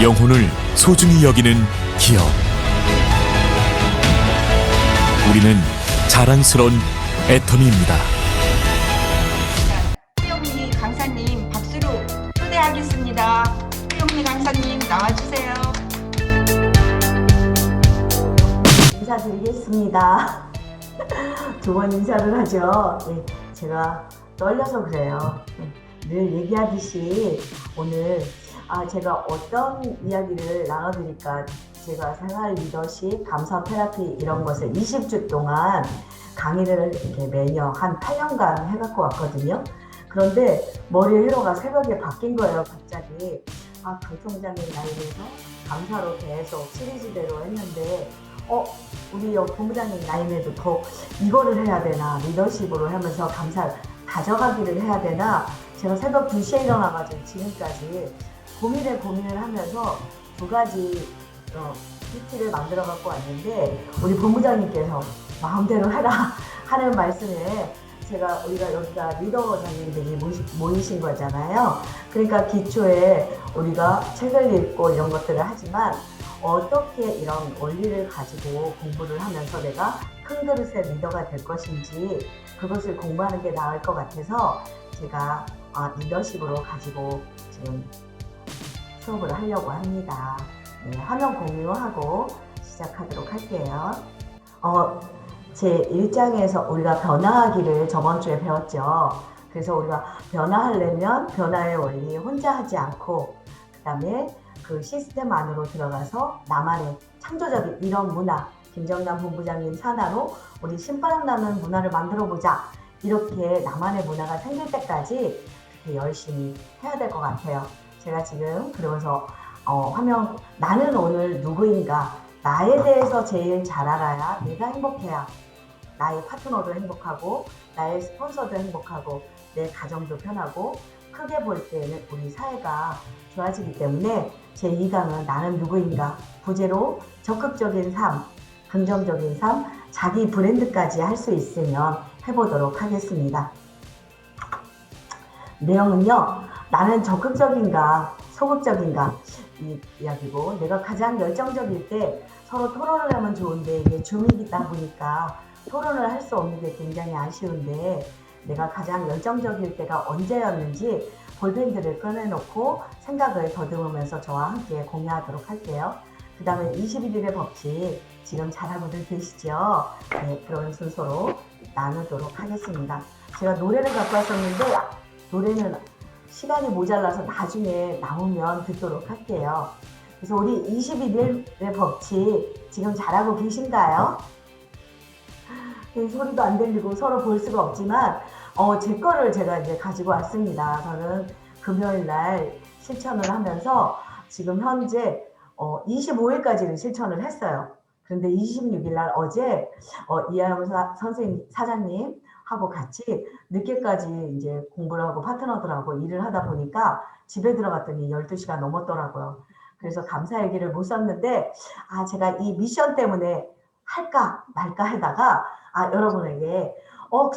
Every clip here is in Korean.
영혼을 소중히 여기는 기업. 우리는 자랑스러운 애터미입니다. 최영미 강사님 박수로 초대하겠습니다. 최영미 강사님 나와주세요. 인사드리겠습니다. 두 번 인사를 하죠. 네, 제가 떨려서 그래요. 늘 얘기하듯이 오늘 제가 어떤 이야기를 나눠드릴까, 제가 생활 리더십, 감사 테라피 이런 것을 20주 동안 강의를 이렇게 매년 한 8년간 해갖고 왔거든요. 그런데 머리의 회로가 새벽에 바뀐 거예요, 갑자기. 강총장님 나이에서 감사로 계속 시리즈대로 했는데, 우리 본부장님 나이에도 더 이거를 해야 되나, 리더십으로 하면서 감사를 다져가기를 해야 되나, 제가 새벽 2시에 일어나가지고 지금까지 고민을 하면서 두 가지 PT를 만들어 갖고 왔는데, 우리 본부장님께서 마음대로 해라 하는 말씀에 우리가 여기가 리더장님들이 모이신 거잖아요. 그러니까 기초에 우리가 책을 읽고 이런 것들을 하지만 어떻게 이런 원리를 가지고 공부를 하면서 내가 큰 그릇의 리더가 될 것인지 그것을 공부하는 게 나을 것 같아서 제가 리더십으로 가지고 지금 수업을 하려고 합니다. 네, 화면 공유하고 시작하도록 할게요. 제 1장에서 우리가 변화하기를 저번 주에 배웠죠. 그래서 우리가 변화하려면 변화의 원리 혼자 하지 않고, 그 다음에 그 시스템 안으로 들어가서 나만의 창조적인 이런 문화, 김정남 본부장님 산하로 우리 신바람 나는 문화를 만들어 보자, 이렇게 나만의 문화가 생길 때까지 그렇게 열심히 해야 될 것 같아요. 제가 지금 그러면서 화면, 나는 오늘 누구인가, 나에 대해서 제일 잘 알아야 내가 행복해야 나의 파트너도 행복하고 나의 스폰서도 행복하고 내 가정도 편하고 크게 볼 때는 우리 사회가 좋아지기 때문에 제 2강은 나는 누구인가, 부제로 적극적인 삶, 긍정적인 삶, 자기 브랜드까지 할 수 있으면 해보도록 하겠습니다. 내용은요, 나는 적극적인가 소극적인가 이 이야기고, 내가 가장 열정적일 때 서로 토론을 하면 좋은데 이게 줌이다 보니까 토론을 할 수 없는 게 굉장히 아쉬운데, 내가 가장 열정적일 때가 언제였는지 볼펜들을 꺼내놓고 생각을 더듬으면서 저와 함께 공유하도록 할게요. 그 다음에 21일의 법칙 지금 잘하고들 계시죠? 네, 그런 순서로 나누도록 하겠습니다. 제가 노래를 갖고 왔었는데 노래는 시간이 모자라서 나중에 남으면 듣도록 할게요. 그래서 우리 21일의 법칙 지금 잘하고 계신가요? 소리도 안 들리고 서로 볼 수가 없지만 제 거를 제가 이제 가지고 왔습니다. 저는 금요일 날 실천을 하면서 지금 현재 25일까지는 실천을 했어요. 그런데 26일 날 어제 이하영 선생님 사장님 하고 같이 늦게까지 이제 공부를 하고 파트너들하고 일을 하다 보니까 집에 들어갔더니 12시가 넘었더라고요. 그래서 감사 얘기를 못 썼는데 제가 이 미션 때문에 할까 말까 하다가 여러분에게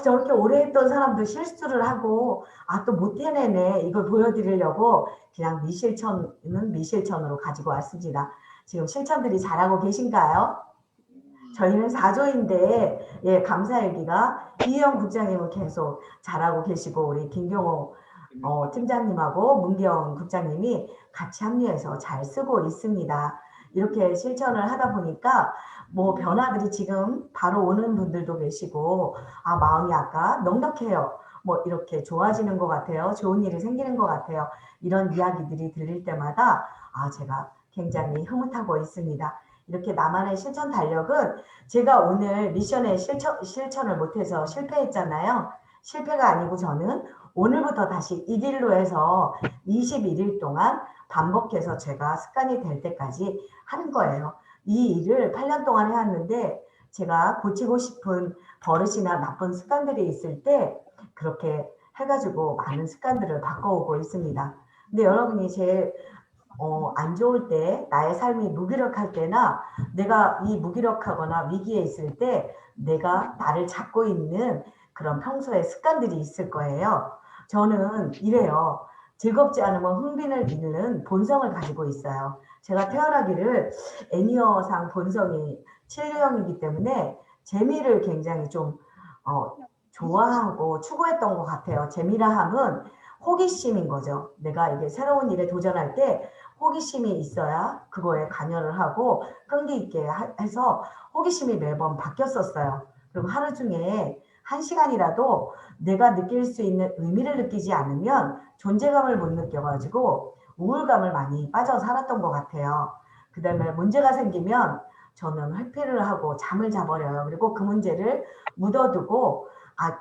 저렇게 오래 했던 사람도 실수를 하고 또 못 해내네, 이걸 보여드리려고 그냥 미실천은 미실천으로 가지고 왔습니다. 지금 실천들이 잘하고 계신가요? 저희는 4조인데 감사 얘기가 이희영 국장님은 계속 잘하고 계시고, 우리 김경호 팀장님하고 문경 국장님이 같이 합류해서 잘 쓰고 있습니다. 이렇게 실천을 하다 보니까 변화들이 지금 바로 오는 분들도 계시고, 마음이 아까 넉넉해요, 이렇게 좋아지는 것 같아요, 좋은 일이 생기는 것 같아요, 이런 이야기들이 들릴 때마다 제가 굉장히 흐뭇하고 있습니다. 이렇게 나만의 실천 달력은, 제가 오늘 미션에 실천을 못해서 실패했잖아요. 실패가 아니고 저는 오늘부터 다시 이 길로 해서 21일 동안 반복해서 제가 습관이 될 때까지 하는 거예요. 이 일을 8년 동안 해왔는데 제가 고치고 싶은 버릇이나 나쁜 습관들이 있을 때 그렇게 해가지고 많은 습관들을 바꿔오고 있습니다. 근데 여러분이 제일 안 좋을 때, 나의 삶이 무기력할 때나 내가 이 무기력하거나 위기에 있을 때 내가 나를 잡고 있는 그런 평소의 습관들이 있을 거예요. 저는 이래요. 즐겁지 않으면 흥빈을 잃는 본성을 가지고 있어요. 제가 태어나기를 애니어상 본성이 7유형이기 때문에 재미를 굉장히 좀 좋아하고 추구했던 것 같아요. 재미라 함은 호기심인 거죠. 내가 이게 새로운 일에 도전할 때 호기심이 있어야 그거에 관여를 하고 끈기 있게 해서 호기심이 매번 바뀌었었어요. 그리고 하루 중에 1시간이라도 내가 느낄 수 있는 의미를 느끼지 않으면 존재감을 못 느껴가지고 우울감을 많이 빠져 살았던 것 같아요. 그 다음에 문제가 생기면 저는 회피를 하고 잠을 자버려요. 그리고 그 문제를 묻어두고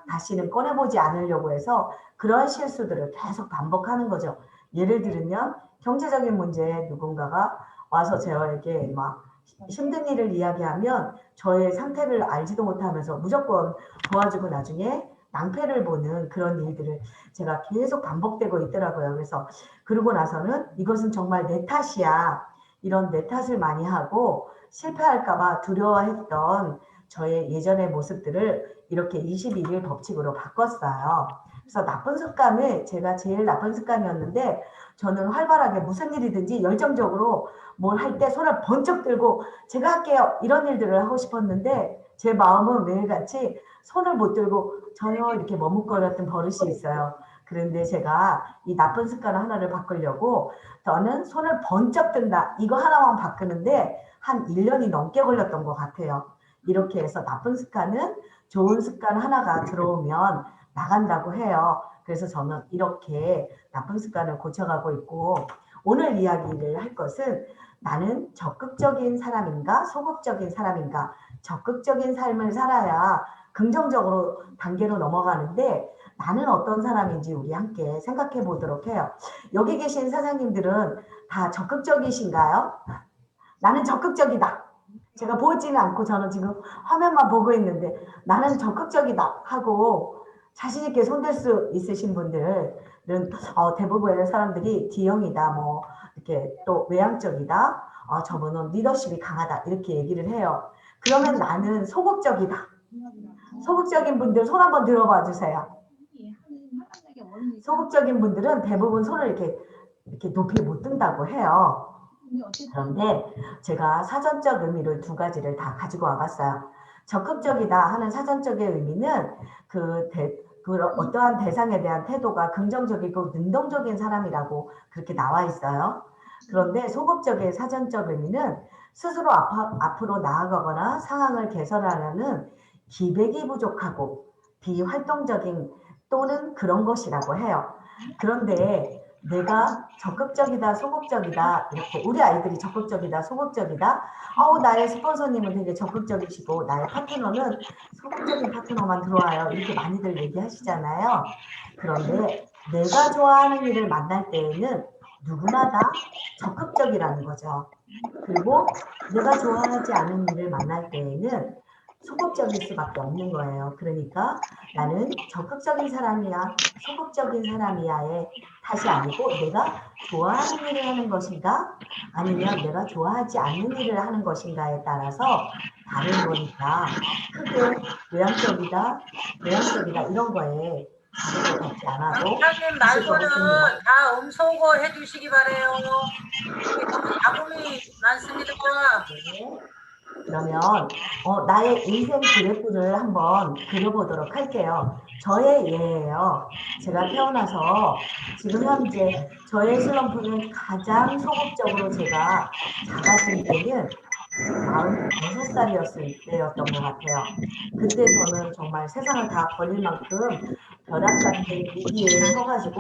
다시는 꺼내보지 않으려고 해서 그런 실수들을 계속 반복하는 거죠. 예를 들면 경제적인 문제에 누군가가 와서 저에게 막 힘든 일을 이야기하면 저의 상태를 알지도 못하면서 무조건 도와주고 나중에 낭패를 보는 그런 일들을 제가 계속 반복되고 있더라고요. 그래서 그러고 나서는 이것은 정말 내 탓이야. 이런 내 탓을 많이 하고 실패할까봐 두려워했던 저의 예전의 모습들을 이렇게 21일 법칙으로 바꿨어요. 그래서 나쁜 습관을 제가 제일 나쁜 습관이었는데 저는 활발하게 무슨 일이든지 열정적으로 뭘 할 때 손을 번쩍 들고 제가 할게요 이런 일들을 하고 싶었는데 제 마음은 매일같이 손을 못 들고 전혀 이렇게 머뭇거렸던 버릇이 있어요. 그런데 제가 이 나쁜 습관 하나를 바꾸려고 저는 손을 번쩍 든다 이거 하나만 바꾸는데 한 1년이 넘게 걸렸던 것 같아요. 이렇게 해서 나쁜 습관은 좋은 습관 하나가 들어오면 나간다고 해요. 그래서 저는 이렇게 나쁜 습관을 고쳐가고 있고 오늘 이야기를 할 것은 나는 적극적인 사람인가 소극적인 사람인가 적극적인 삶을 살아야 긍정적으로 단계로 넘어가는데 나는 어떤 사람인지 우리 함께 생각해 보도록 해요. 여기 계신 사장님들은 다 적극적이신가요? 나는 적극적이다. 제가 보지는 않고 저는 지금 화면만 보고 있는데 나는 적극적이다 하고 자신 있게 손댈 수 있으신 분들은 대부분의 사람들이 D형이다 뭐 이렇게 또 외향적이다 저분은 리더십이 강하다 이렇게 얘기를 해요. 그러면 나는 소극적이다. 소극적인 분들 손 한번 들어봐 주세요. 소극적인 분들은 대부분 손을 이렇게 높이 못 든다고 해요. 그런데 제가 사전적 의미를 2가지를 다 가지고 와봤어요. 적극적이다 하는 사전적의 의미는 어떠한 대상에 대한 태도가 긍정적이고 능동적인 사람이라고 그렇게 나와 있어요. 그런데 소극적의 사전적 의미는 스스로 앞으로 나아가거나 상황을 개선하려는 기백이 부족하고 비활동적인 또는 그런 것이라고 해요. 그런데 내가 적극적이다 소극적이다 이렇게 우리 아이들이 적극적이다 소극적이다 나의 스폰서님은 되게 적극적이시고 나의 파트너는 소극적인 파트너만 들어와요 이렇게 많이들 얘기하시잖아요. 그런데 내가 좋아하는 일을 만날 때에는 누구나 다 적극적이라는 거죠. 그리고 내가 좋아하지 않은 일을 만날 때에는 소극적일 수밖에 없는 거예요. 그러니까 나는 적극적인 사람이야 소극적인 사람이야의 탓이 아니고 내가 좋아하는 일을 하는 것인가 아니면 내가 좋아하지 않는 일을 하는 것인가에 따라서 다른 거니까 크게 외향적이다 이런 거에 자극을 받지 않아도 강사님 말고는 다 음소거 해주시기 바래요. 너무 잡음이 많습니다. 네. 그러면 나의 인생 그래프를 한번 그려보도록 할게요. 저의 예예요. 제가 태어나서 지금 현재 저의 슬럼프는 가장 소극적으로 제가 작아진 때는 46살이었을 때였던 것 같아요. 그때 저는 정말 세상을 다 버릴 만큼 벼락 같은 위기에 서가지고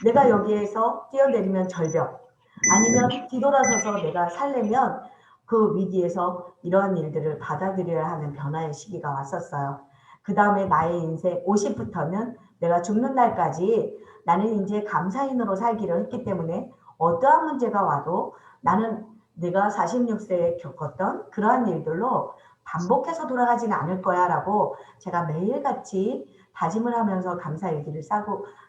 내가 여기에서 뛰어내리면 절벽 아니면 뒤돌아서서 내가 살려면 그 위기에서 이러한 일들을 받아들여야 하는 변화의 시기가 왔었어요. 그 다음에 나의 인생 50부터는 내가 죽는 날까지 나는 이제 감사인으로 살기로 했기 때문에 어떠한 문제가 와도 나는 내가 46세에 겪었던 그러한 일들로 반복해서 돌아가지는 않을 거야 라고 제가 매일같이 다짐을 하면서 감사일기를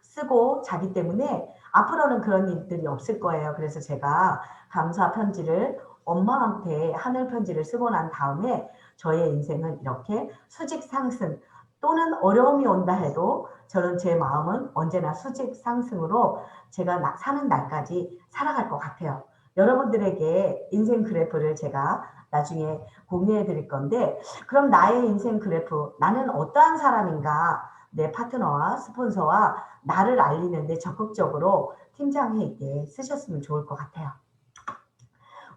쓰고 자기 때문에 앞으로는 그런 일들이 없을 거예요. 그래서 제가 감사 편지를 엄마한테 하늘 편지를 쓰고 난 다음에 저의 인생은 이렇게 수직 상승 또는 어려움이 온다 해도 저는 제 마음은 언제나 수직 상승으로 제가 사는 날까지 살아갈 것 같아요. 여러분들에게 인생 그래프를 제가 나중에 공유해 드릴 건데, 그럼 나의 인생 그래프, 나는 어떠한 사람인가, 내 파트너와 스폰서와 나를 알리는데 적극적으로 팀장 회의 때 쓰셨으면 좋을 것 같아요.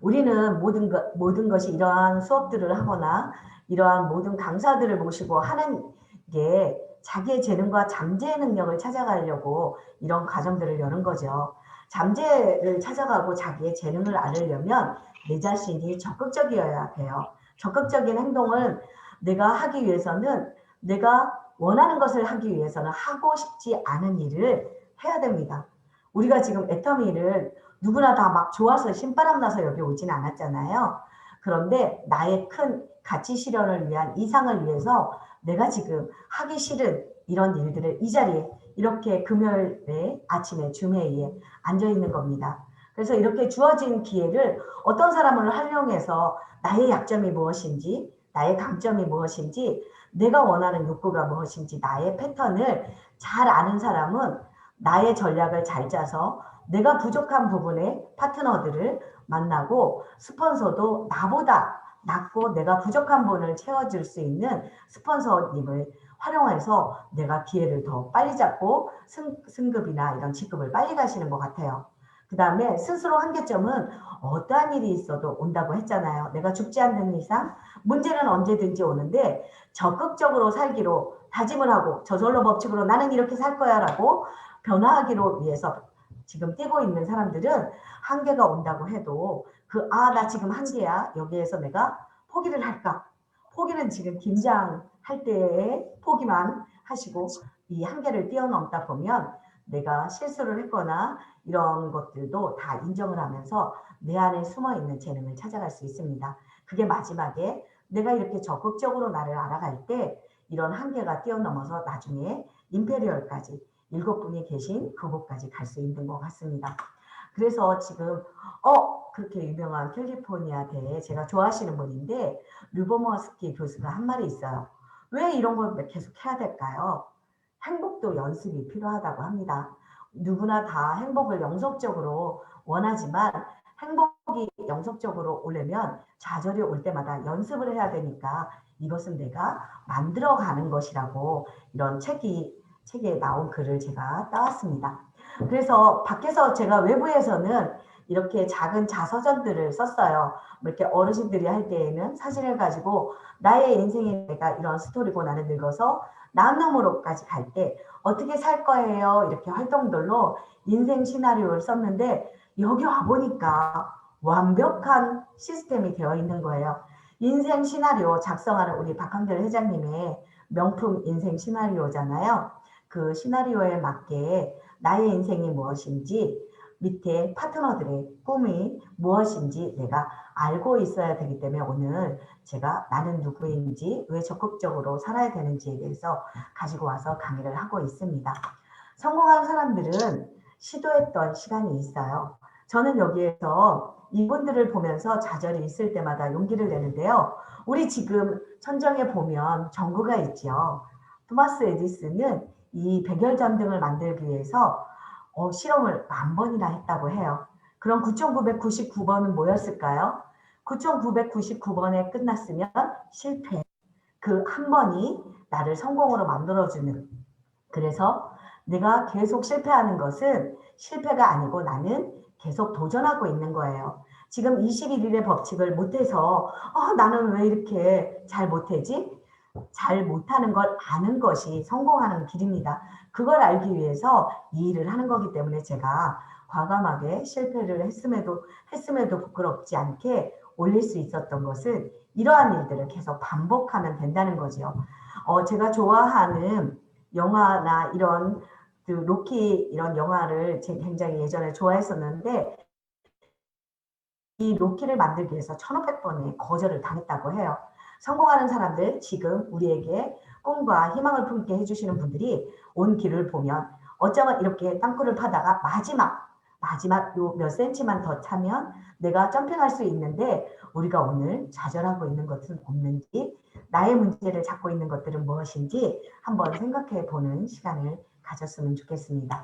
우리는 모든 것이 이러한 수업들을 하거나 이러한 모든 강사들을 모시고 하는 게 자기의 재능과 잠재 능력을 찾아가려고 이런 과정들을 여는 거죠. 잠재를 찾아가고 자기의 재능을 알으려면 내 자신이 적극적이어야 돼요. 적극적인 행동을 내가 하기 위해서는, 내가 원하는 것을 하기 위해서는 하고 싶지 않은 일을 해야 됩니다. 우리가 지금 애터미를 누구나 다 막 좋아서 신바람 나서 여기 오진 않았잖아요. 그런데 나의 큰 가치 실현을 위한 이상을 위해서 내가 지금 하기 싫은 이런 일들을 이 자리에 이렇게 금요일에 아침에 줌회의에 앉아 있는 겁니다. 그래서 이렇게 주어진 기회를 어떤 사람을 활용해서 나의 약점이 무엇인지, 나의 강점이 무엇인지, 내가 원하는 욕구가 무엇인지, 나의 패턴을 잘 아는 사람은 나의 전략을 잘 짜서 내가 부족한 부분에 파트너들을 만나고, 스폰서도 나보다 낫고 내가 부족한 부분을 채워줄 수 있는 스폰서님을 활용해서 내가 기회를 더 빨리 잡고 승급이나 이런 직급을 빨리 가시는 것 같아요. 그 다음에 스스로 한계점은 어떠한 일이 있어도 온다고 했잖아요. 내가 죽지 않는 이상 문제는 언제든지 오는데, 적극적으로 살기로 다짐을 하고 저절로 법칙으로 나는 이렇게 살 거야 라고 변화하기로 위해서 지금 뛰고 있는 사람들은 한계가 온다고 해도 나 지금 한계야, 여기에서 내가 포기를 할까? 포기는 지금 긴장할 때에 포기만 하시고, 이 한계를 뛰어넘다 보면 내가 실수를 했거나 이런 것들도 다 인정을 하면서 내 안에 숨어있는 재능을 찾아갈 수 있습니다. 그게 마지막에 내가 이렇게 적극적으로 나를 알아갈 때 이런 한계가 뛰어넘어서 나중에 임페리얼까지 7분이 계신 그곳까지 갈 수 있는 것 같습니다. 그래서 지금 그렇게 유명한 캘리포니아대에 제가 좋아하시는 분인데, 류버머스키 교수가 한 말이 있어요. 왜 이런 걸 계속 해야 될까요? 행복도 연습이 필요하다고 합니다. 누구나 다 행복을 영속적으로 원하지만 행복이 영속적으로 오려면 좌절이 올 때마다 연습을 해야 되니까 이것은 내가 만들어가는 것이라고, 이런 책에 나온 글을 제가 따왔습니다. 그래서 밖에서 제가 외부에서는 이렇게 작은 자서전들을 썼어요. 이렇게 어르신들이 할 때에는 사진을 가지고 나의 인생에 내가 이런 스토리고 나는 늙어서 남남으로까지 갈 때 어떻게 살 거예요, 이렇게 활동들로 인생 시나리오를 썼는데, 여기 와보니까 완벽한 시스템이 되어 있는 거예요. 인생 시나리오 작성하는 우리 박한별 회장님의 명품 인생 시나리오잖아요. 그 시나리오에 맞게 나의 인생이 무엇인지, 밑에 파트너들의 꿈이 무엇인지 내가 알고 있어야 되기 때문에 오늘 제가 나는 누구인지, 왜 적극적으로 살아야 되는지에 대해서 가지고 와서 강의를 하고 있습니다. 성공한 사람들은 시도했던 시간이 있어요. 저는 여기에서 이분들을 보면서 좌절이 있을 때마다 용기를 내는데요. 우리 지금 천정에 보면 전구가 있죠. 토마스 에디슨은 이 백열전등을 만들기 위해서 실험을 10,000번이나 했다고 해요. 그럼 9,999번은 뭐였을까요? 9,999번에 끝났으면 실패. 그 한 번이 나를 성공으로 만들어주는. 그래서 내가 계속 실패하는 것은 실패가 아니고 나는 계속 도전하고 있는 거예요. 지금 21일의 법칙을 못해서 나는 왜 이렇게 잘 못하지? 잘 못하는 걸 아는 것이 성공하는 길입니다. 그걸 알기 위해서 이 일을 하는 거기 때문에 제가 과감하게 실패를 했음에도 부끄럽지 않게 올릴 수 있었던 것은 이러한 일들을 계속 반복하면 된다는 거죠. 제가 좋아하는 영화나 이런 로키 이런 영화를 굉장히 예전에 좋아했었는데, 이 로키를 만들기 위해서 1,500번의 거절을 당했다고 해요. 성공하는 사람들, 지금 우리에게 꿈과 희망을 품게 해주시는 분들이 온 길을 보면 어쩌면 이렇게 땅굴을 파다가 마지막 마지막 요 몇 센치만 더 차면 내가 점핑할 수 있는데 우리가 오늘 좌절하고 있는 것은 없는지 나의 문제를 잡고 있는 것들은 무엇인지 한번 생각해 보는 시간을 가졌으면 좋겠습니다.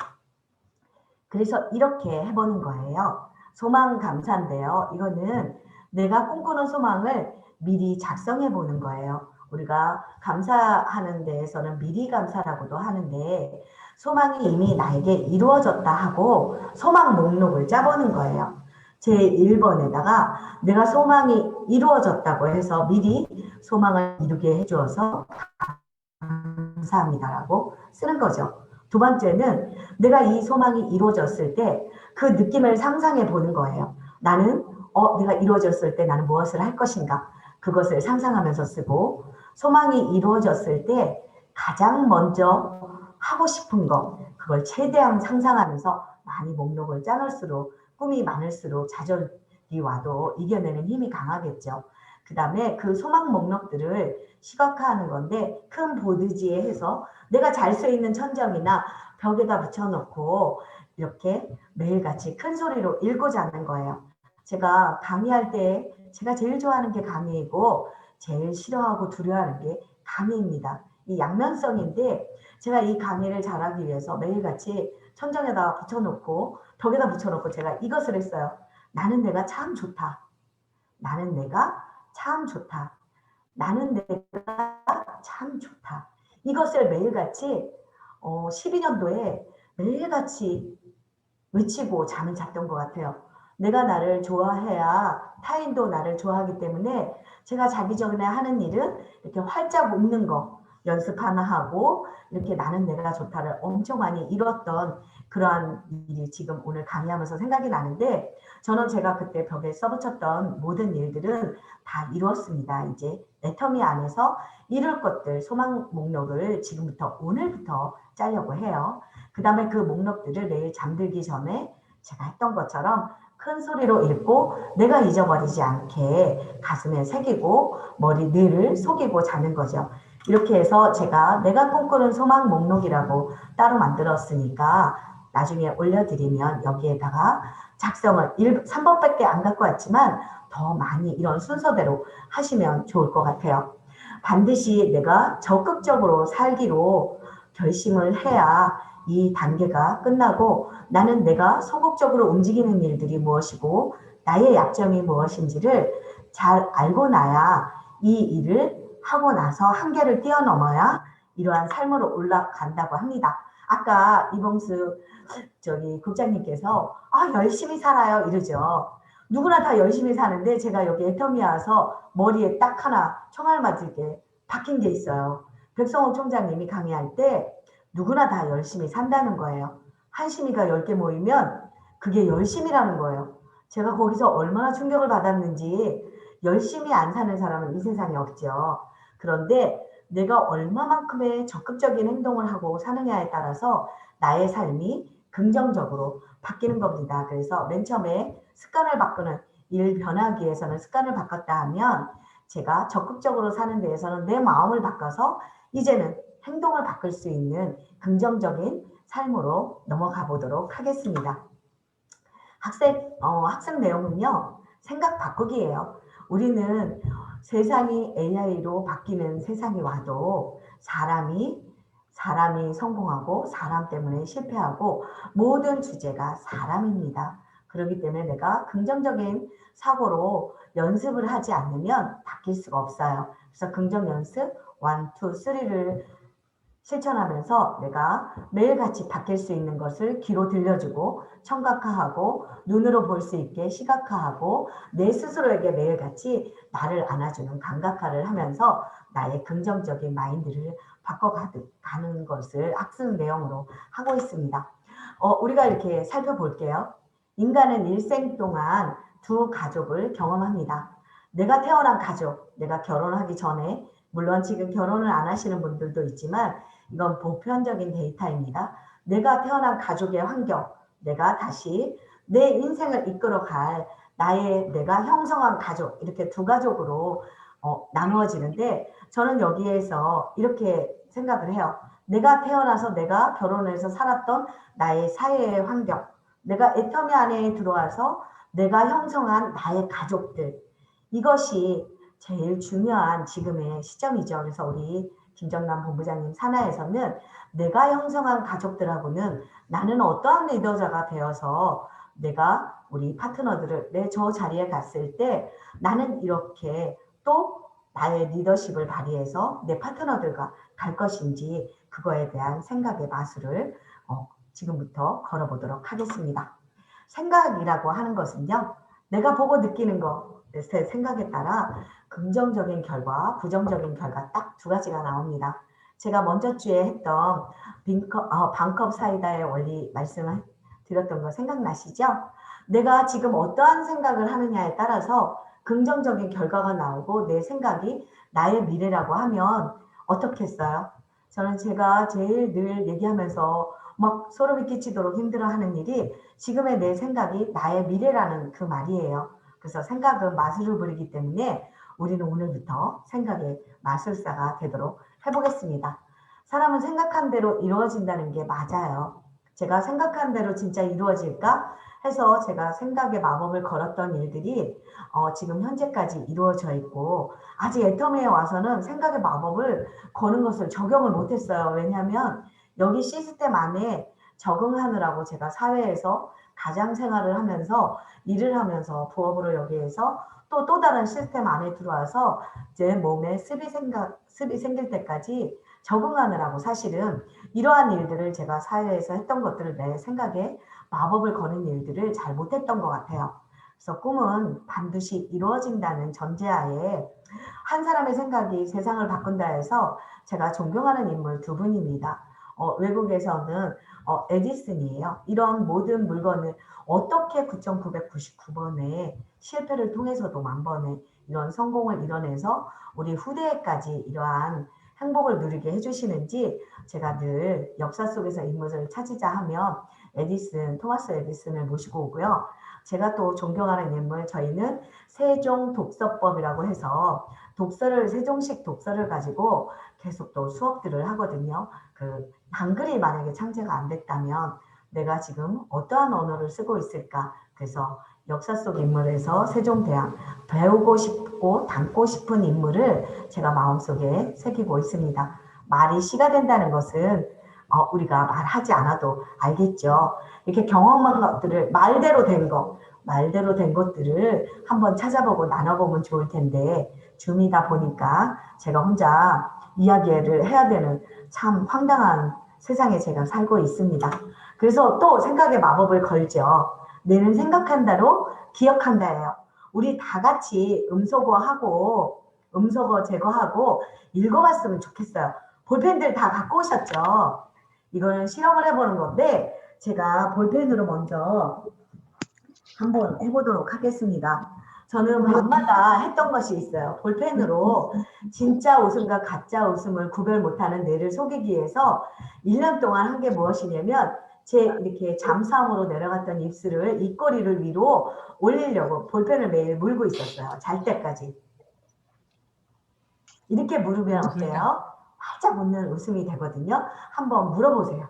그래서 이렇게 해보는 거예요. 소망 감사인데요. 이거는 내가 꿈꾸는 소망을 미리 작성해 보는 거예요. 우리가 감사하는 데에서는 미리 감사라고도 하는데 소망이 이미 나에게 이루어졌다 하고 소망 목록을 짜보는 거예요. 제 1번에다가 내가 소망이 이루어졌다고 해서 미리 소망을 이루게 해주어서 감사합니다라고 쓰는 거죠. 두 번째는 내가 이 소망이 이루어졌을 때 그 느낌을 상상해 보는 거예요. 나는 내가 이루어졌을 때 나는 무엇을 할 것인가 그것을 상상하면서 쓰고 소망이 이루어졌을 때 가장 먼저 하고 싶은 것 그걸 최대한 상상하면서 많이 목록을 짜놓을수록 꿈이 많을수록 좌절이 와도 이겨내는 힘이 강하겠죠. 그 다음에 그 소망 목록들을 시각화하는 건데 큰 보드지에 해서 내가 잘 수 있는 천장이나 벽에다 붙여놓고 이렇게 매일같이 큰 소리로 읽고자 하는 거예요. 제가 강의할 때 제가 제일 좋아하는 게 강의이고 제일 싫어하고 두려워하는 게 강의입니다. 이 양면성인데 제가 이 강의를 잘하기 위해서 매일같이 천장에다 붙여놓고 벽에다 붙여놓고 제가 이것을 했어요. 나는 내가 참 좋다. 나는 내가 참 좋다. 나는 내가 참 좋다. 이것을 매일같이 12년도에 매일같이 외치고 잠을 잤던 것 같아요. 내가 나를 좋아해야 타인도 나를 좋아하기 때문에 제가 자기 전에 하는 일은 이렇게 활짝 웃는 거 연습 하나 하고 이렇게 나는 내가 좋다를 엄청 많이 이뤘던 그러한 일이 지금 오늘 강의하면서 생각이 나는데 저는 제가 그때 벽에 써붙였던 모든 일들은 다 이루었습니다. 이제 애터미 안에서 이룰 것들 소망 목록을 지금부터 오늘부터 짜려고 해요. 그 다음에 그 목록들을 내일 잠들기 전에 제가 했던 것처럼 큰 소리로 읽고 내가 잊어버리지 않게 가슴에 새기고 머리 뇌를 속이고 자는 거죠. 이렇게 해서 제가 내가 꿈꾸는 소망 목록이라고 따로 만들었으니까 나중에 올려드리면 여기에다가 작성을 3번밖에 안 갖고 왔지만 더 많이 이런 순서대로 하시면 좋을 것 같아요. 반드시 내가 적극적으로 살기로 결심을 해야 이 단계가 끝나고 나는 내가 소극적으로 움직이는 일들이 무엇이고 나의 약점이 무엇인지를 잘 알고 나야 이 일을 하고 나서 한계를 뛰어넘어야 이러한 삶으로 올라간다고 합니다. 아까 이봉수 국장님께서 열심히 살아요 이러죠. 누구나 다 열심히 사는데 제가 여기 애터미 와서 머리에 딱 하나 총알 맞을게 박힌 게 있어요. 백성옥 총장님이 강의할 때 누구나 다 열심히 산다는 거예요. 한심이가 10개 모이면 그게 열심이라는 거예요. 제가 거기서 얼마나 충격을 받았는지 열심히 안 사는 사람은 이 세상에 없죠. 그런데 내가 얼마만큼의 적극적인 행동을 하고 사느냐에 따라서 나의 삶이 긍정적으로 바뀌는 겁니다. 그래서 맨 처음에 습관을 바꾸는 일 변하기 위해서는 습관을 바꿨다 하면 제가 적극적으로 사는 데에서는 내 마음을 바꿔서 이제는 행동을 바꿀 수 있는 긍정적인 삶으로 넘어가 보도록 하겠습니다. 학습 내용은요. 생각 바꾸기예요. 우리는 세상이 AI로 바뀌는 세상이 와도 사람이 성공하고 사람 때문에 실패하고 모든 주제가 사람입니다. 그렇기 때문에 내가 긍정적인 사고로 연습을 하지 않으면 바뀔 수가 없어요. 그래서 긍정 연습 1, 2, 3를 실천하면서 내가 매일같이 바뀔 수 있는 것을 귀로 들려주고 청각화하고 눈으로 볼 수 있게 시각화하고 내 스스로에게 매일같이 나를 안아주는 감각화를 하면서 나의 긍정적인 마인드를 바꿔가는 것을 학습 내용으로 하고 있습니다. 우리가 이렇게 살펴볼게요. 인간은 일생 동안 두 가족을 경험합니다. 내가 태어난 가족, 내가 결혼하기 전에 물론 지금 결혼을 안 하시는 분들도 있지만 이건 보편적인 데이터입니다. 내가 태어난 가족의 환경, 내가 다시 내 인생을 이끌어갈 내가 형성한 가족, 이렇게 두 가족으로 나누어지는데 저는 여기에서 이렇게 생각을 해요. 내가 태어나서 내가 결혼해서 살았던 나의 사회의 환경, 내가 애터미 안에 들어와서 내가 형성한 나의 가족들, 이것이 제일 중요한 지금의 시점이죠. 그래서 우리 김정남 본부장님 산하에서는 내가 형성한 가족들하고는 나는 어떠한 리더자가 되어서 내가 우리 파트너들을 내 저 자리에 갔을 때 나는 이렇게 또 나의 리더십을 발휘해서 내 파트너들과 갈 것인지 그거에 대한 생각의 마술을 지금부터 걸어보도록 하겠습니다. 생각이라고 하는 것은요, 내가 보고 느끼는 거, 내 생각에 따라 긍정적인 결과, 부정적인 결과 딱 두 가지가 나옵니다. 제가 먼저 주에 했던 반컵 사이다의 원리 말씀을 드렸던 거 생각나시죠? 내가 지금 어떠한 생각을 하느냐에 따라서 긍정적인 결과가 나오고 내 생각이 나의 미래라고 하면 어떻겠어요? 저는 제가 제일 늘 얘기하면서 막 소름이 끼치도록 힘들어하는 일이 지금의 내 생각이 나의 미래라는 그 말이에요. 그래서 생각은 마술을 부리기 때문에 우리는 오늘부터 생각의 마술사가 되도록 해보겠습니다. 사람은 생각한 대로 이루어진다는 게 맞아요. 제가 생각한 대로 진짜 이루어질까 해서 제가 생각의 마법을 걸었던 일들이 지금 현재까지 이루어져 있고, 아직 애터미에 와서는 생각의 마법을 거는 것을 적용을 못했어요. 왜냐하면 여기 시스템 안에 적응하느라고 제가 사회에서 가장 생활을 하면서 일을 하면서 부업으로 여기에서 또 다른 시스템 안에 들어와서 제 몸에 습이 생길 때까지 적응하느라고 사실은 이러한 일들을 제가 사회에서 했던 것들을 내 생각에 마법을 거는 일들을 잘 못했던 것 같아요. 그래서 꿈은 반드시 이루어진다는 전제하에 한 사람의 생각이 세상을 바꾼다 해서 제가 존경하는 인물 두 분입니다. 외국에서는 에디슨이에요. 이런 모든 물건을 어떻게 9,999번의 실패를 통해서도 만번의 이런 성공을 이뤄내서 우리 후대에까지 이러한 행복을 누리게 해주시는지 제가 늘 역사 속에서 인물을 찾으자 하면 토마스 에디슨을 모시고 오고요. 제가 또 존경하는 인물, 저희는 세종 독서법이라고 해서 세종식 독서를 가지고 계속 또 수업들을 하거든요. 한글이 만약에 창제가 안 됐다면 내가 지금 어떠한 언어를 쓰고 있을까? 그래서 역사 속 인물에서 세종대왕 배우고 싶고 닮고 싶은 인물을 제가 마음속에 새기고 있습니다. 말이 시가 된다는 것은 우리가 말하지 않아도 알겠죠. 이렇게 경험한 것들을 말대로 된 것들을 한번 찾아보고 나눠보면 좋을 텐데 줌이다 보니까 제가 혼자 이야기를 해야 되는 참 황당한 세상에 제가 살고 있습니다. 그래서 또 생각의 마법을 걸죠. 내는 생각한다로 기억한다예요. 우리 다 같이 음소거 제거하고 읽어봤으면 좋겠어요. 볼펜들 다 갖고 오셨죠? 이거는 실험을 해보는 건데 제가 볼펜으로 먼저 한번 해보도록 하겠습니다. 저는 밤마다 했던 것이 있어요. 볼펜으로 진짜 웃음과 가짜 웃음을 구별 못하는 뇌를 속이기 위해서 1년 동안 한 게 무엇이냐면 제 이렇게 잠수함으로 내려갔던 입술을 입꼬리를 위로 올리려고 볼펜을 매일 물고 있었어요. 잘 때까지. 이렇게 물으면 어때요? 활짝 웃는 웃음이 되거든요. 한번 물어보세요.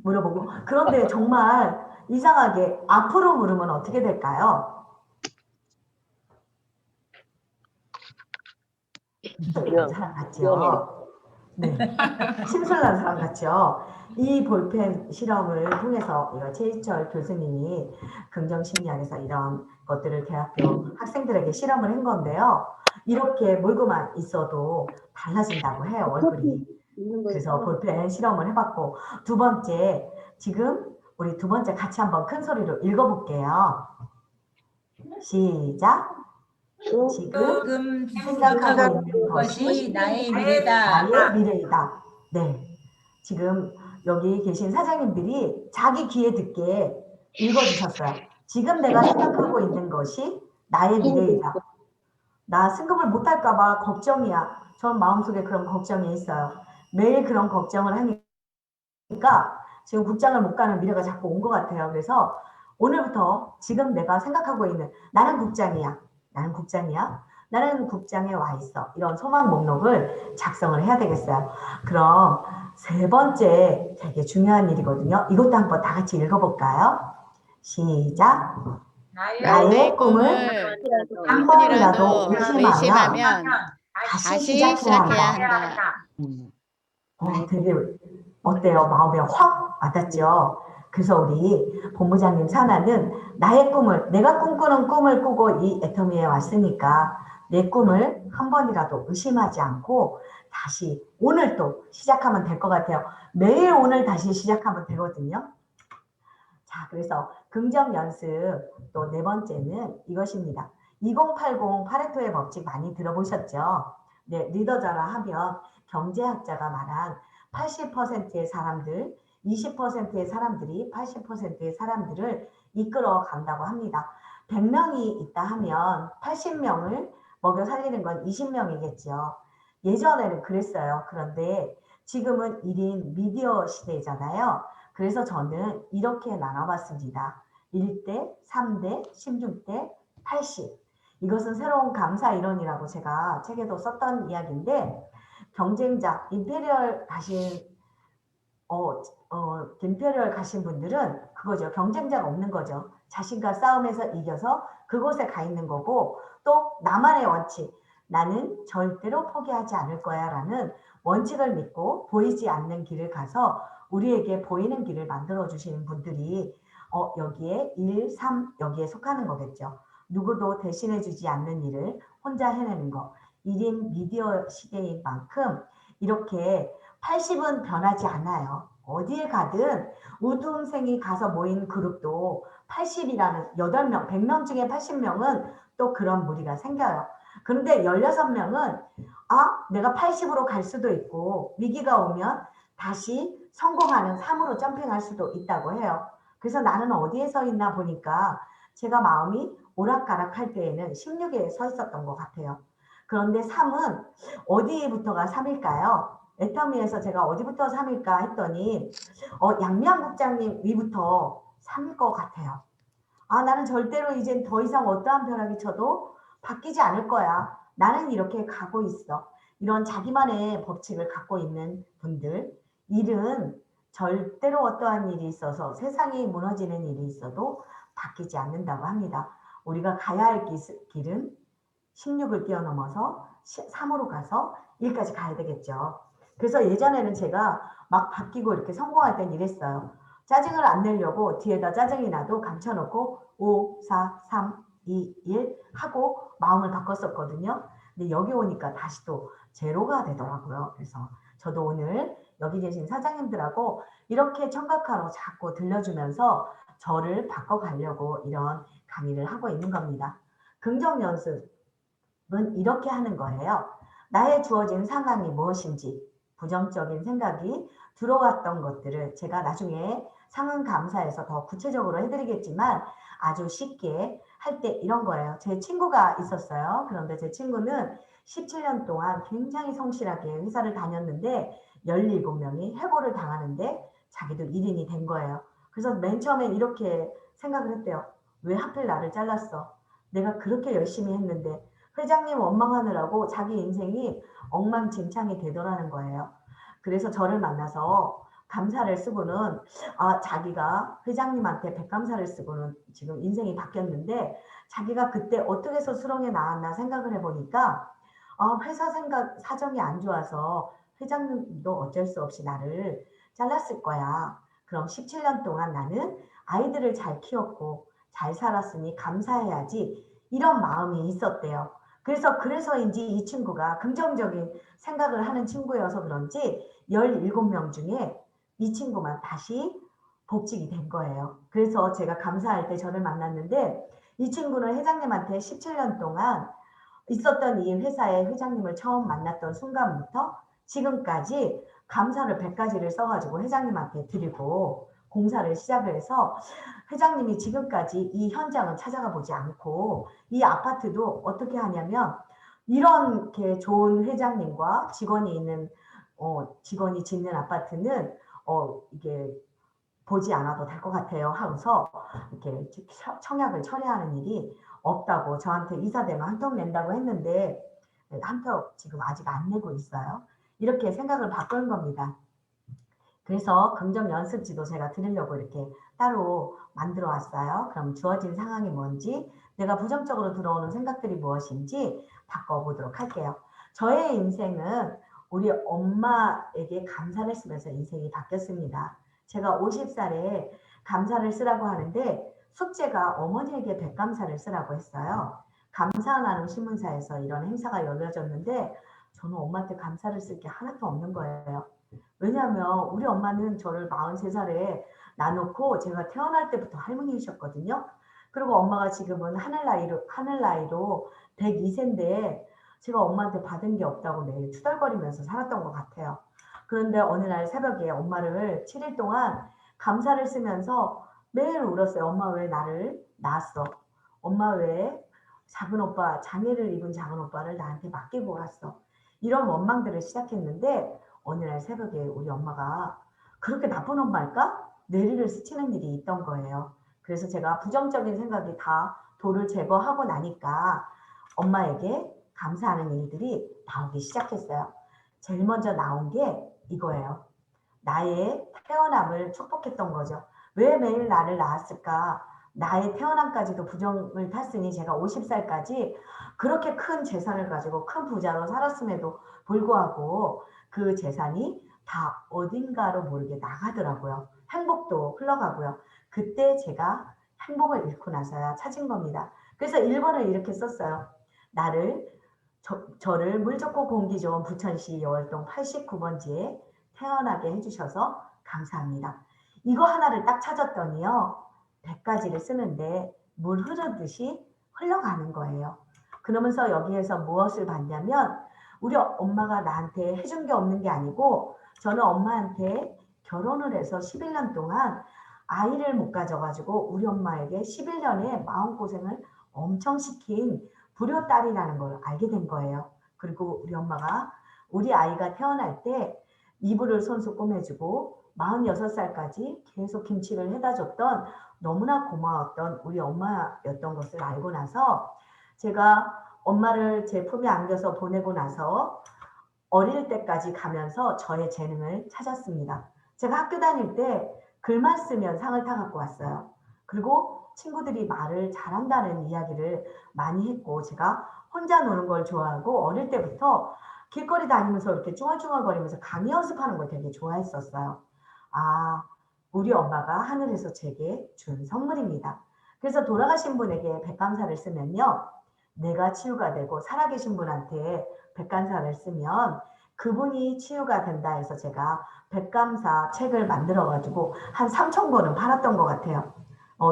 물어보고. 그런데 정말 이상하게 앞으로 물으면 어떻게 될까요? 사람 같죠? 네. 심술난 사람 같죠? 이 볼펜 실험을 통해서 최희철 교수님이 긍정심리학에서 이런 것들을 대학교 학생들에게 실험을 한 건데요. 이렇게 물고만 있어도 달라진다고 해요, 얼굴이. 그래서 볼펜 실험을 해봤고, 두 번째, 지금 우리 두 번째 같이 한번 큰 소리로 읽어볼게요. 시작. 지금 생각하고 있는 것이 나의 미래다. 나의 미래이다. 네. 지금 여기 계신 사장님들이 자기 귀에 듣게 읽어주셨어요. 지금 내가 생각하고 있는 것이 나의 미래이다. 나 승급을 못할까봐 걱정이야. 전 마음속에 그런 걱정이 있어요. 매일 그런 걱정을 하니까 지금 국장을 못 가는 미래가 자꾸 온 것 같아요. 그래서 오늘부터 지금 내가 생각하고 있는 나는 국장이야. 나는 국장에 와 있어. 이런 소망 목록을 작성을 해야 되겠어요. 그럼 세 번째 되게 중요한 일이거든요. 이것도 한번 다 같이 읽어볼까요? 시작. 나의 꿈을 한 번이라도 의심하면 다시 시작해야 한다. 되게 어때요? 마음에 확 와닿죠? 그래서 우리 본부장님 사나는 나의 꿈을, 내가 꿈꾸는 꿈을 꾸고 이 애터미에 왔으니까 내 꿈을 한 번이라도 의심하지 않고 다시 오늘 또 시작하면 될 것 같아요. 매일 오늘 다시 시작하면 되거든요. 자, 그래서 긍정 연습 또 네 번째는 이것입니다. 2080 파레토의 법칙 많이 들어보셨죠? 네, 리더자라 하면 경제학자가 말한 80%의 사람들, 20%의 사람들이 80%의 사람들을 이끌어 간다고 합니다. 100명이 있다 하면 80명을 먹여 살리는 건 20명이겠죠. 예전에는 그랬어요. 그런데 지금은 1인 미디어 시대잖아요. 그래서 저는 이렇게 나눠봤습니다. 1대, 3대, 16대, 80. 이것은 새로운 감사 이론이라고 제가 책에도 썼던 이야기인데 경쟁자, 임페리얼 가신 분들은 그거죠. 경쟁자가 없는 거죠. 자신과 싸움에서 이겨서 그곳에 가 있는 거고 또 나만의 원칙. 나는 절대로 포기하지 않을 거야 라는 원칙을 믿고 보이지 않는 길을 가서 우리에게 보이는 길을 만들어 주시는 분들이 여기에 1, 3 여기에 속하는 거겠죠. 누구도 대신해 주지 않는 일을 혼자 해내는 거. 1인 미디어 시대인 만큼 이렇게 80은 변하지 않아요. 어디에 가든 우등생이 가서 모인 그룹도 80이라는 8명, 100명 중에 80명은 또 그런 무리가 생겨요. 그런데 16명은 내가 80으로 갈 수도 있고 위기가 오면 다시 성공하는 3으로 점핑할 수도 있다고 해요. 그래서 나는 어디에 서 있나 보니까 제가 마음이 오락가락할 때에는 16에 서 있었던 것 같아요. 그런데 3은 어디부터가 3일까요? 애터미에서 제가 어디부터 3일까 했더니 양미향 국장님 위부터 3일 것 같아요. 나는 절대로 이젠 더 이상 어떠한 벼락이 쳐도 바뀌지 않을 거야. 나는 이렇게 가고 있어. 이런 자기만의 법칙을 갖고 있는 분들, 일은 절대로 어떠한 일이 있어서 세상이 무너지는 일이 있어도 바뀌지 않는다고 합니다. 우리가 가야 할 길은 16을 뛰어넘어서 3으로 가서 1까지 가야 되겠죠. 그래서 예전에는 제가 막 바뀌고 이렇게 성공할 땐 이랬어요. 짜증을 안 내려고 뒤에다 짜증이 나도 감춰놓고 5, 4, 3, 2, 1 하고 마음을 바꿨었거든요. 근데 여기 오니까 다시 또 제로가 되더라고요. 그래서 저도 오늘 여기 계신 사장님들하고 이렇게 청각하러 자꾸 들려주면서 저를 바꿔가려고 이런 강의를 하고 있는 겁니다. 긍정 연습은 이렇게 하는 거예요. 나의 주어진 상황이 무엇인지 부정적인 생각이 들어왔던 것들을 제가 나중에 상응 감사에서 더 구체적으로 해드리겠지만 아주 쉽게 할 때 이런 거예요. 제 친구가 있었어요. 그런데 제 친구는 17년 동안 굉장히 성실하게 회사를 다녔는데 17명이 해고를 당하는데 자기도 1인이 된 거예요. 그래서 맨 처음에 이렇게 생각을 했대요. 왜 하필 나를 잘랐어? 내가 그렇게 열심히 했는데 회장님 원망하느라고 자기 인생이 엉망진창이 되더라는 거예요. 그래서 저를 만나서 감사를 쓰고는 자기가 회장님한테 백감사를 쓰고는 지금 인생이 바뀌었는데 자기가 그때 어떻게 해서 수렁에 나왔나 생각을 해보니까 회사 사정이 안 좋아서 회장님도 어쩔 수 없이 나를 잘랐을 거야. 그럼 17년 동안 나는 아이들을 잘 키웠고 잘 살았으니 감사해야지 이런 마음이 있었대요. 그래서인지 이 친구가 긍정적인 생각을 하는 친구여서 그런지 17명 중에 이 친구만 다시 복직이 된 거예요. 그래서 제가 감사할 때 저를 만났는데 이 친구는 회장님한테 17년 동안 있었던 이 회사의 회장님을 처음 만났던 순간부터 지금까지 감사를 100가지를 써가지고 회장님한테 드리고 공사를 시작을 해서 회장님이 지금까지 이 현장을 찾아가 보지 않고 이 아파트도 어떻게 하냐면 이렇게 좋은 회장님과 직원이 있는 직원이 짓는 아파트는 이게 보지 않아도 될 것 같아요 하고서 이렇게 청약을 처리하는 일이 없다고 저한테 이사되면 한 턱 낸다고 했는데 한 턱 지금 아직 안 내고 있어요. 이렇게 생각을 바꾸는 겁니다. 그래서 긍정 연습지도 제가 드리려고 이렇게 따로 만들어 왔어요. 그럼 주어진 상황이 뭔지, 내가 부정적으로 들어오는 생각들이 무엇인지 바꿔보도록 할게요. 저의 인생은 우리 엄마에게 감사를 쓰면서 인생이 바뀌었습니다. 제가 50살에 감사를 쓰라고 하는데 숙제가 어머니에게 백감사를 쓰라고 했어요. 감사 나눔 신문사에서 이런 행사가 열려졌는데 저는 엄마한테 감사를 쓸 게 하나도 없는 거예요. 왜냐하면 우리 엄마는 저를 43살에 낳아놓고 제가 태어날 때부터 할머니이셨거든요. 그리고 엄마가 지금은 하늘 나이로 102세인데 제가 엄마한테 받은 게 없다고 매일 투덜거리면서 살았던 것 같아요. 그런데 어느 날 새벽에 엄마를 7일 동안 감사를 쓰면서 매일 울었어요. 엄마 왜 나를 낳았어? 엄마 왜 작은 오빠, 장애를 입은 작은 오빠를 나한테 맡기고 갔어? 이런 원망들을 시작했는데 어느 날 새벽에 우리 엄마가 그렇게 나쁜 엄마일까? 뇌리를 스치는 일이 있던 거예요. 그래서 제가 부정적인 생각이 다 도를 제거하고 나니까 엄마에게 감사하는 일들이 나오기 시작했어요. 제일 먼저 나온 게 이거예요. 나의 태어남을 축복했던 거죠. 왜 매일 나를 낳았을까? 나의 태어남까지도 부정을 탔으니 제가 50살까지 그렇게 큰 재산을 가지고 큰 부자로 살았음에도 불구하고 그 재산이 다 어딘가로 모르게 나가더라고요. 행복도 흘러가고요. 그때 제가 행복을 잃고 나서야 찾은 겁니다. 그래서 1번을 이렇게 썼어요. 저를 물 좋고 공기 좋은 부천시 여월동 89번지에 태어나게 해주셔서 감사합니다. 이거 하나를 딱 찾았더니요. 100가지를 쓰는데 물 흐르듯이 흘러가는 거예요. 그러면서 여기에서 무엇을 봤냐면 우리 엄마가 나한테 해준 게 없는 게 아니고 저는 엄마한테 결혼을 해서 11년 동안 아이를 못 가져가지고 우리 엄마에게 11년의 마음고생을 엄청 시킨 불효딸이라는 걸 알게 된 거예요. 그리고 우리 엄마가 우리 아이가 태어날 때 이불을 손수 꼬매주고 46살까지 계속 김치를 해다 줬던 너무나 고마웠던 우리 엄마였던 것을 알고 나서 제가 엄마를 제 품에 안겨서 보내고 나서 어릴 때까지 가면서 저의 재능을 찾았습니다. 제가 학교 다닐 때 글만 쓰면 상을 타갖고 왔어요. 그리고 친구들이 말을 잘한다는 이야기를 많이 했고 제가 혼자 노는 걸 좋아하고 어릴 때부터 길거리 다니면서 이렇게 쭈얼쭈얼거리면서 강의 연습하는 걸 되게 좋아했었어요. 아, 우리 엄마가 하늘에서 제게 준 선물입니다. 그래서 돌아가신 분에게 백감사를 쓰면요. 내가 치유가 되고 살아계신 분한테 백감사를 쓰면 그분이 치유가 된다 해서 제가 백감사 책을 만들어가지고 한 3,000권은 팔았던 것 같아요.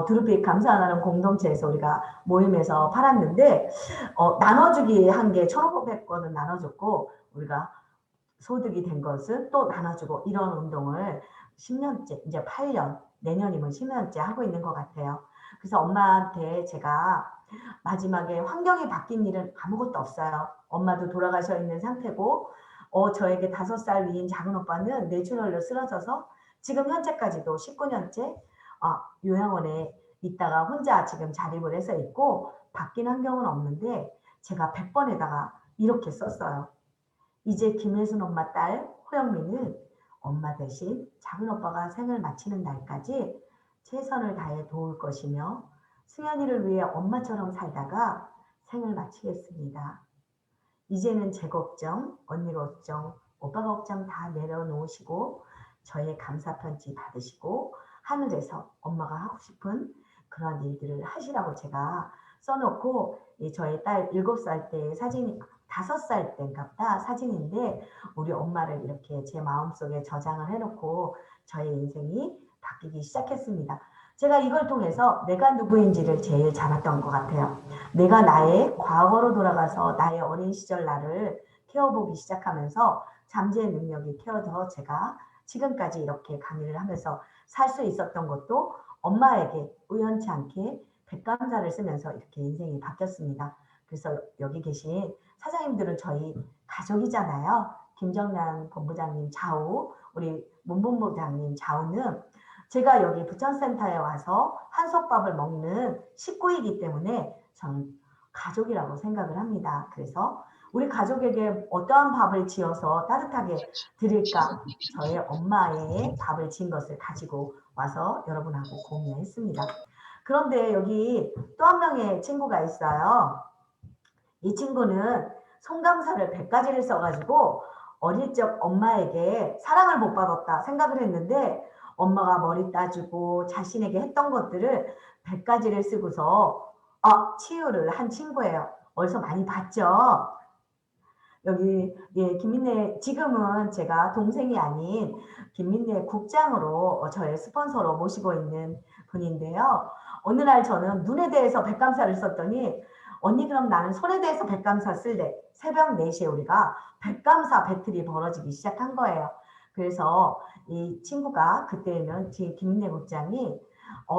두루픽 감사하는 공동체에서 우리가 모임에서 팔았는데 나눠주기 한 게 1,500권은 나눠줬고 우리가 소득이 된 것은 또 나눠주고 이런 운동을 10년째 이제 8년 내년이면 10년째 하고 있는 것 같아요. 그래서 엄마한테 제가 마지막에 환경이 바뀐 일은 아무것도 없어요. 엄마도 돌아가셔 있는 상태고 저에게 5살 위인 작은 오빠는 뇌출혈로 쓰러져서 지금 현재까지도 19년째 요양원에 있다가 혼자 지금 자립을 해서 있고 바뀐 환경은 없는데 제가 100번에다가 이렇게 썼어요. 이제 김혜순 엄마 딸 호영민은 엄마 대신 작은 오빠가 생을 마치는 날까지 최선을 다해 도울 것이며 승현이를 위해 엄마처럼 살다가 생을 마치겠습니다. 이제는 제 걱정, 언니 걱정, 오빠 걱정 다 내려놓으시고 저의 감사 편지 받으시고 하늘에서 엄마가 하고 싶은 그런 일들을 하시라고 제가 써놓고 저희 딸 7살 때 사진이 5살 때인갑다 사진인데 우리 엄마를 이렇게 제 마음속에 저장을 해놓고 저의 인생이 바뀌기 시작했습니다. 제가 이걸 통해서 내가 누구인지를 제일 잘 알았던 것 같아요. 내가 나의 과거로 돌아가서 나의 어린 시절 나를 키워보기 시작하면서 잠재의 능력이 키워져 제가 지금까지 이렇게 강의를 하면서 살 수 있었던 것도 엄마에게 우연치 않게 백감사를 쓰면서 이렇게 인생이 바뀌었습니다. 그래서 여기 계신 사장님들은 저희 가족이잖아요. 김정란 본부장님 좌우, 우리 문본부장님 좌우는 제가 여기 부천센터에 와서 한솥밥을 먹는 식구이기 때문에 저는 가족이라고 생각을 합니다. 그래서 우리 가족에게 어떠한 밥을 지어서 따뜻하게 드릴까? 저의 엄마의 밥을 지은 것을 가지고 와서 여러분하고 공유했습니다. 그런데 여기 또 한 명의 친구가 있어요. 이 친구는 송강사를 100가지를 써가지고 어릴 적 엄마에게 사랑을 못 받았다 생각을 했는데 엄마가 머리 따주고 자신에게 했던 것들을 100가지를 쓰고서 치유를 한 친구예요. 어디서 많이 봤죠? 여기 김민래, 지금은 제가 동생이 아닌 김민래 국장으로 저의 스폰서로 모시고 있는 분인데요. 어느 날 저는 눈에 대해서 백감사를 썼더니 언니 그럼 나는 손에 대해서 백감사 쓸래. 새벽 4시에 우리가 백감사 배틀이 벌어지기 시작한 거예요. 그래서 이 친구가 그때는 김민래 국장이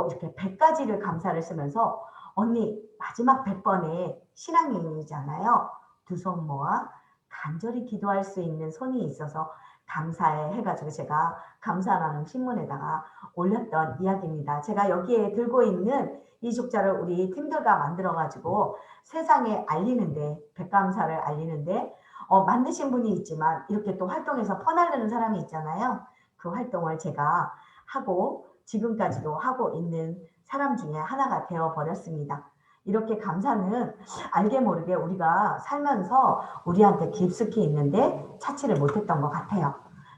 이렇게 100가지를 감사를 쓰면서 언니 마지막 100번에 신앙인이잖아요. 두 손 모아 간절히 기도할 수 있는 손이 있어서 감사해 해가지고 제가 감사라는 신문에다가 올렸던 이야기입니다. 제가 여기에 들고 있는 이 죽자를 우리 팀들과 만들어가지고 세상에 알리는데, 백감사를 알리는데 만드신 분이 있지만 이렇게 또 활동해서 퍼날르는 사람이 있잖아요. 그 활동을 제가 하고 지금까지도 하고 있는 사람 중에 하나가 되어버렸습니다. 이렇게 감사는 알게 모르게 우리가 살면서 우리한테 깊숙이 있는데 찾지를 못했던 것 같아요.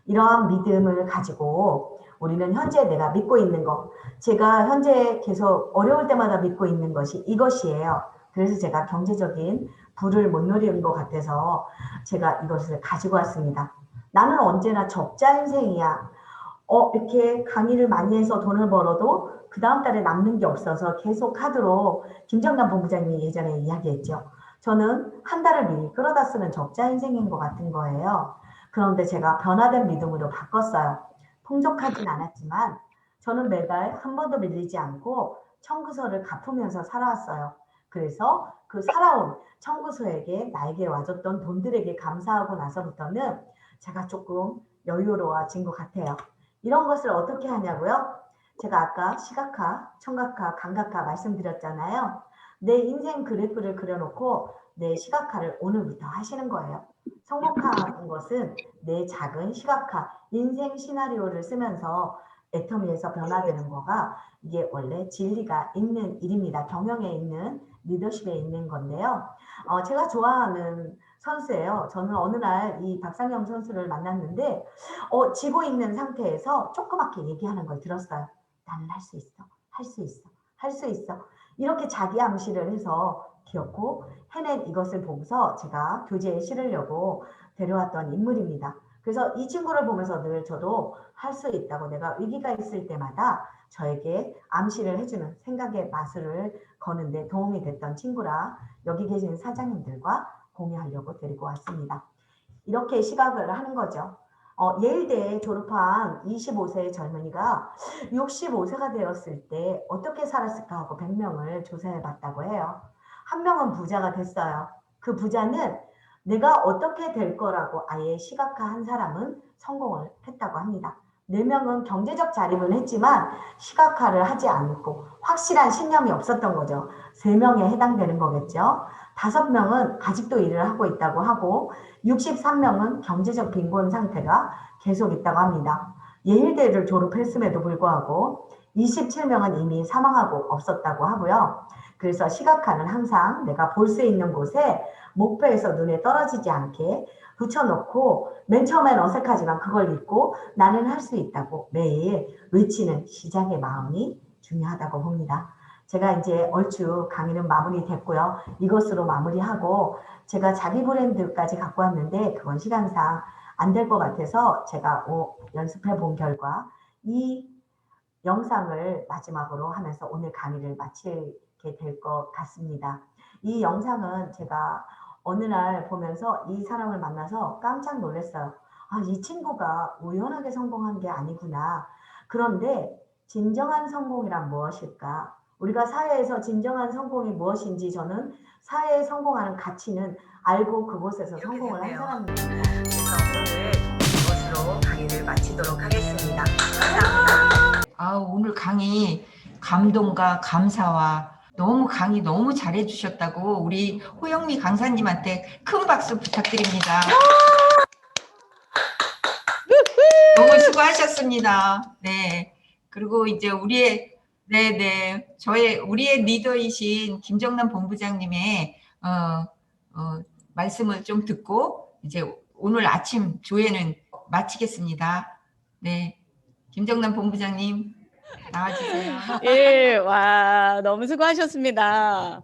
이런 믿음을 가지고 우리는 현재 내가 믿고 있는 것, 제가 현재 계속 어려울 때마다 믿고 있는 것이 이것이에요. 그래서 제가 경제적인 부를 못 누리는 것 같아서 제가 이것을 가지고 왔습니다. 나는 언제나 적자 인생이야. 이렇게 강의를 많이 해서 돈을 벌어도 그 다음 달에 남는 게 없어서 계속 하도록 김정남 본부장님이 예전에 이야기했죠. 저는 한 달을 미리 끌어다 쓰는 적자 인생인 것 같은 거예요. 그런데 제가 변화된 믿음으로 바꿨어요. 풍족하진 않았지만 저는 매달 한 번도 밀리지 않고 청구서를 갚으면서 살아왔어요. 그래서 그 살아온 청구서에게 나에게 와줬던 돈들에게 감사하고 나서부터는 제가 조금 여유로워진 것 같아요. 이런 것을 어떻게 하냐고요? 제가 아까 시각화, 청각화, 감각화 말씀드렸잖아요. 내 인생 그래프를 그려놓고 내 시각화를 오늘부터 하시는 거예요. 성공하는 것은 내 작은 시각화, 인생 시나리오를 쓰면서 애터미에서 변화되는 거가 이게 원래 진리가 있는 일입니다. 경영에 있는 리더십에 있는 건데요. 제가 좋아하는 선수예요. 저는 어느 날 이 박상영 선수를 만났는데 지고 있는 상태에서 조그맣게 얘기하는 걸 들었어요. 나는 할 수 있어. 할 수 있어. 할 수 있어. 이렇게 자기 암시를 해서 기억고 해낸 이것을 보고서 제가 교재에 실으려고 데려왔던 인물입니다. 그래서 이 친구를 보면서 늘 저도 할 수 있다고 내가 위기가 있을 때마다 저에게 암시를 해주는 생각의 마술을 거는데 도움이 됐던 친구라 여기 계신 사장님들과 공유하려고 데리고 왔습니다. 이렇게 시각을 하는 거죠. 예일대 졸업한 25세의 젊은이가 65세가 되었을 때 어떻게 살았을까 하고 100명을 조사해 봤다고 해요. 한 명은 부자가 됐어요. 그 부자는 내가 어떻게 될 거라고 아예 시각화한 사람은 성공을 했다고 합니다. 4명은 경제적 자립은 했지만 시각화를 하지 않고 확실한 신념이 없었던 거죠. 3명에 해당되는 거겠죠. 5명은 아직도 일을 하고 있다고 하고 63명은 경제적 빈곤 상태가 계속 있다고 합니다. 예일대를 졸업했음에도 불구하고 27명은 이미 사망하고 없었다고 하고요. 그래서 시각화는 항상 내가 볼 수 있는 곳에 목표에서 눈에 떨어지지 않게 붙여놓고 맨 처음엔 어색하지만 그걸 믿고 나는 할 수 있다고 매일 외치는 시작의 마음이 중요하다고 봅니다. 제가 이제 얼추 강의는 마무리됐고요. 이것으로 마무리하고 제가 자기 브랜드까지 갖고 왔는데 그건 시간상 안 될 것 같아서 제가 연습해 본 결과 이 영상을 마지막으로 하면서 오늘 강의를 마치게 될 것 같습니다. 이 영상은 제가 어느 날 보면서 이 사람을 만나서 깜짝 놀랐어요. 이 친구가 우연하게 성공한 게 아니구나. 그런데 진정한 성공이란 무엇일까? 우리가 사회에서 진정한 성공이 무엇인지 저는 사회에 성공하는 가치는 알고 그곳에서 성공을 한 사람입니다. 그래서 오늘 이것으로 강의를 마치도록 하겠습니다. 감사합니다. 오늘 강의 감동과 감사와 너무 강의 너무 잘해 주셨다고 우리 호영미 강사님한테 큰 박수 부탁드립니다. 너무 수고하셨습니다. 네. 그리고 이제 우리의 리더이신 김정남 본부장님의 말씀을 좀 듣고 이제 오늘 아침 조회는 마치겠습니다. 네. 김정남 본부장님 나와주세요. 예, 와, 너무 수고하셨습니다.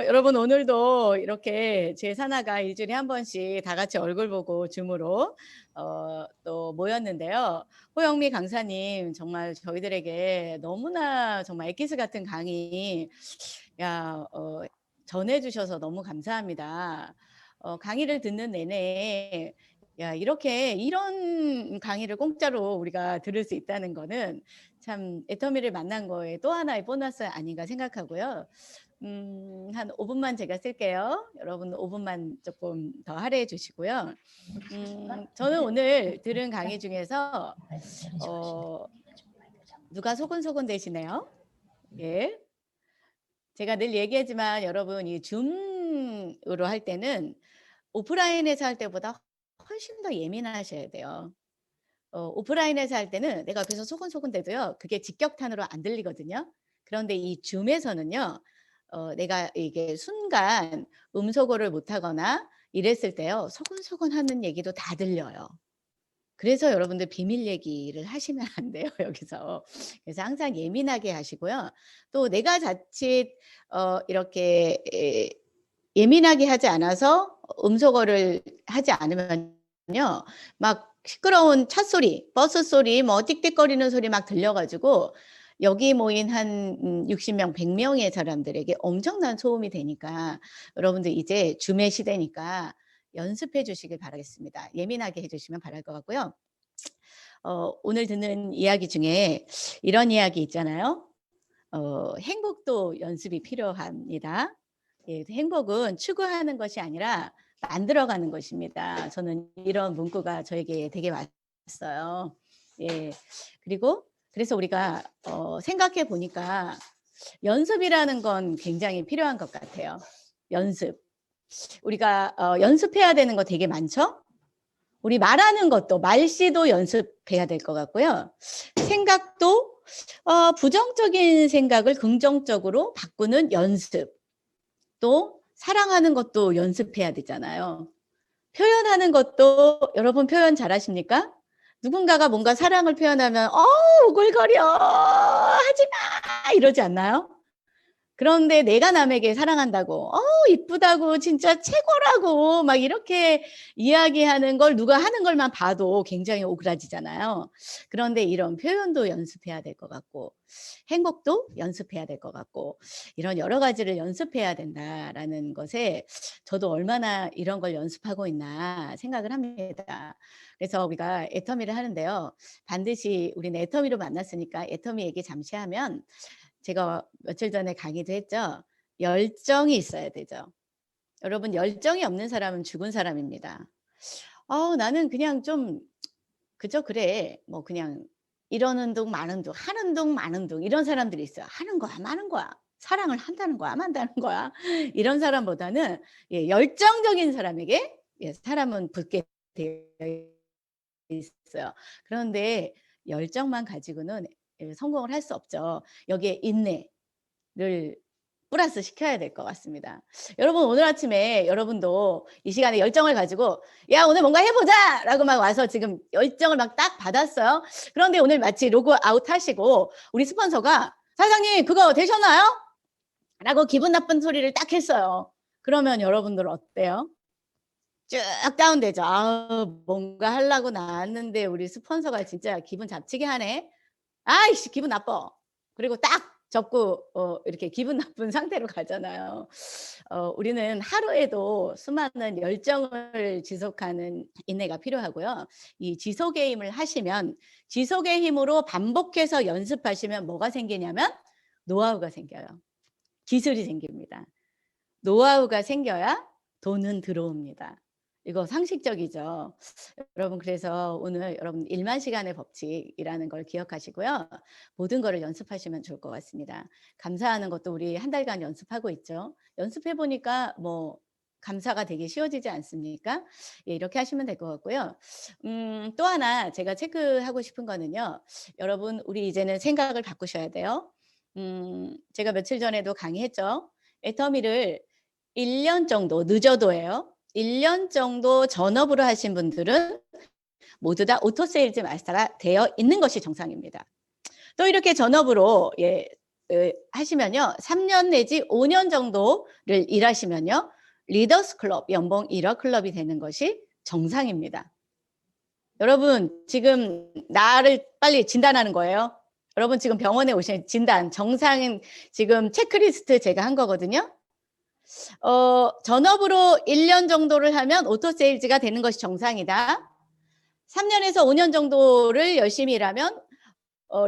여러분, 오늘도 이렇게 제 사나가 일주일에 한 번씩 다 같이 얼굴 보고 줌으로 또 모였는데요. 호영미 강사님, 정말 저희들에게 너무나 정말 엑기스 같은 강의, 전해주셔서 너무 감사합니다. 강의를 듣는 내내, 이런 강의를 공짜로 우리가 들을 수 있다는 거는 참 애터미를 만난 거에 또 하나의 보너스 아닌가 생각하고요. 한 5분만 제가 쓸게요. 여러분 5분만 조금 더 할애해 주시고요. 저는 오늘 들은 강의 중에서 누가 소곤소곤 되시네요. 예. 제가 늘 얘기하지만 여러분 이 줌으로 할 때는 오프라인에서 할 때보다 훨씬 더 예민하셔야 돼요. 오프라인에서 할 때는 내가 옆에서 소곤소곤 대도요. 그게 직격탄으로 안 들리거든요. 그런데 이 줌에서는요. 내가 이게 순간 음소거를 못하거나 이랬을 때요. 소곤소곤 하는 얘기도 다 들려요. 그래서 여러분들 비밀 얘기를 하시면 안 돼요. 여기서. 그래서 항상 예민하게 하시고요. 또 내가 자칫 이렇게 예민하게 하지 않아서 음소거를 하지 않으면요. 막 시끄러운 차 소리, 버스 소리, 뭐 띡띡거리는 소리 막 들려가지고 여기 모인 한 60명, 100명의 사람들에게 엄청난 소음이 되니까 여러분들 이제 줌의 시대니까 연습해 주시길 바라겠습니다. 예민하게 해주시면 바랄 것 같고요. 오늘 듣는 이야기 중에 이런 이야기 있잖아요. 행복도 연습이 필요합니다. 예, 행복은 추구하는 것이 아니라 만들어가는 것입니다. 저는 이런 문구가 저에게 되게 왔어요. 예, 그래서 우리가 생각해 보니까 연습이라는 건 굉장히 필요한 것 같아요. 연습. 우리가 연습해야 되는 거 되게 많죠? 우리 말하는 것도 말씨도 연습해야 될 것 같고요. 생각도 부정적인 생각을 긍정적으로 바꾸는 연습. 또 사랑하는 것도 연습해야 되잖아요. 표현하는 것도 여러분 표현 잘하십니까? 누군가가 뭔가 사랑을 표현하면 오글거려 하지마 이러지 않나요? 그런데 내가 남에게 사랑한다고 이쁘다고 진짜 최고라고 막 이렇게 이야기하는 걸 누가 하는 걸만 봐도 굉장히 오그라지잖아요. 그런데 이런 표현도 연습해야 될 것 같고 행복도 연습해야 될 것 같고 이런 여러 가지를 연습해야 된다라는 것에 저도 얼마나 이런 걸 연습하고 있나 생각을 합니다. 그래서 우리가 애터미를 하는데요. 반드시 우리는 애터미로 만났으니까 애터미 얘기 잠시 하면 제가 며칠 전에 강의도 했죠. 열정이 있어야 되죠. 여러분 열정이 없는 사람은 죽은 사람입니다. 나는 그냥 좀 그저 그래 뭐 그냥 이러는 둥 마는 둥 하는 둥 마는 둥 이런 사람들이 있어요. 하는 거야 마는 거야 사랑을 한다는 거야 만다는 거야 이런 사람보다는 열정적인 사람에게 사람은 붙게 되어 있어요. 그런데 열정만 가지고는 성공을 할 수 없죠. 여기에 인내를 플러스 시켜야 될 것 같습니다. 여러분 오늘 아침에 여러분도 이 시간에 열정을 가지고 야 오늘 뭔가 해보자 라고 막 와서 지금 열정을 막 딱 받았어요. 그런데 오늘 마치 로그 아웃 하시고 우리 스폰서가 사장님 그거 되셨나요? 라고 기분 나쁜 소리를 딱 했어요. 그러면 여러분들 어때요? 쭉 다운되죠. 뭔가 하려고 나왔는데 우리 스폰서가 진짜 기분 잡치게 하네. 아이씨 기분 나빠. 그리고 딱 접고 이렇게 기분 나쁜 상태로 가잖아요. 우리는 하루에도 수많은 열정을 지속하는 인내가 필요하고요. 이 지속의 힘을 하시면 지속의 힘으로 반복해서 연습하시면 뭐가 생기냐면 노하우가 생겨요. 기술이 생깁니다. 노하우가 생겨야 돈은 들어옵니다. 이거 상식적이죠. 여러분 그래서 오늘 여러분 1만 시간의 법칙이라는 걸 기억하시고요. 모든 거를 연습하시면 좋을 것 같습니다. 감사하는 것도 우리 한 달간 연습하고 있죠. 연습해 보니까 뭐 감사가 되게 쉬워지지 않습니까? 예, 이렇게 하시면 될 것 같고요. 또 하나 제가 체크하고 싶은 거는요. 여러분 우리 이제는 생각을 바꾸셔야 돼요. 제가 며칠 전에도 강의했죠. 애터미를 1년 정도 늦어도예요. 1년 정도 전업으로 하신 분들은 모두 다 오토세일즈 마스터가 되어 있는 것이 정상입니다. 또 이렇게 전업으로 하시면요. 3년 내지 5년 정도를 일하시면요. 리더스 클럽, 연봉 1억 클럽이 되는 것이 정상입니다. 여러분 지금 나를 빨리 진단하는 거예요. 여러분 지금 병원에 오신 진단, 정상인 지금 체크리스트 제가 한 거거든요. 전업으로 1년 정도를 하면 오토세일즈가 되는 것이 정상이다. 3년에서 5년 정도를 열심히 일하면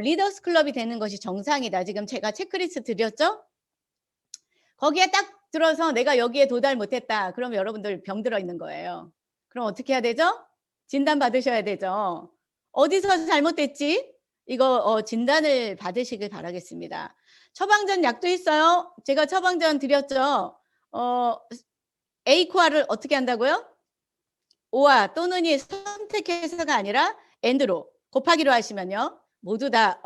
리더스 클럽이 되는 것이 정상이다. 지금 제가 체크리스트 드렸죠? 거기에 딱 들어서 내가 여기에 도달 못했다. 그럼 여러분들 병 들어 있는 거예요. 그럼 어떻게 해야 되죠? 진단 받으셔야 되죠. 어디서 잘못됐지? 이거 진단을 받으시길 바라겠습니다. 처방전 약도 있어요. 제가 처방전 드렸죠. A코아를 어떻게 한다고요? O와 또는이 선택해서가 아니라 AND로 곱하기로 하시면요. 모두 다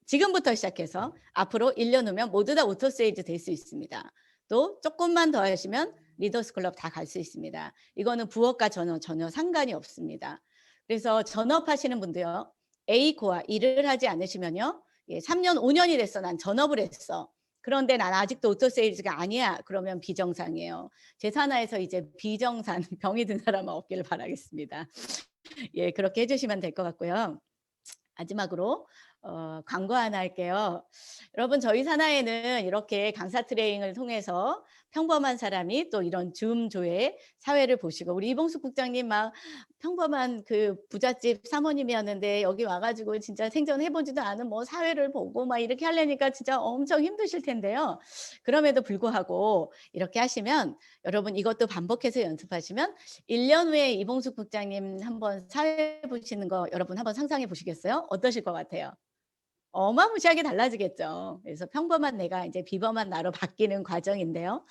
지금부터 시작해서 앞으로 1년 후면 모두 다 오토세일즈 될 수 있습니다. 또 조금만 더 하시면 리더스 클럽 다 갈 수 있습니다. 이거는 부업과 전혀 상관이 없습니다. 그래서 전업하시는 분들요. A코아 일을 하지 않으시면요. 3년 5년이 됐어. 난 전업을 했어. 그런데 난 아직도 오토세일즈가 아니야. 그러면 비정상이에요. 제 산하에서 이제 비정상 병이 든 사람은 없기를 바라겠습니다. 예, 그렇게 해주시면 될 것 같고요. 마지막으로 광고 하나 할게요. 여러분 저희 산하에는 이렇게 강사 트레이닝을 통해서 평범한 사람이 또 이런 줌 조회 사회를 보시고 우리 이봉숙 국장님 막 평범한 그 부잣집 사모님이었는데 여기 와가지고 진짜 생전해보지도 않은 뭐 사회를 보고 막 이렇게 하려니까 진짜 엄청 힘드실 텐데요. 그럼에도 불구하고 이렇게 하시면 여러분 이것도 반복해서 연습하시면 1년 후에 이봉숙 국장님 한번 사회 보시는 거 여러분 한번 상상해 보시겠어요? 어떠실 것 같아요? 어마무시하게 달라지겠죠. 그래서 평범한 내가 이제 비범한 나로 바뀌는 과정인데요.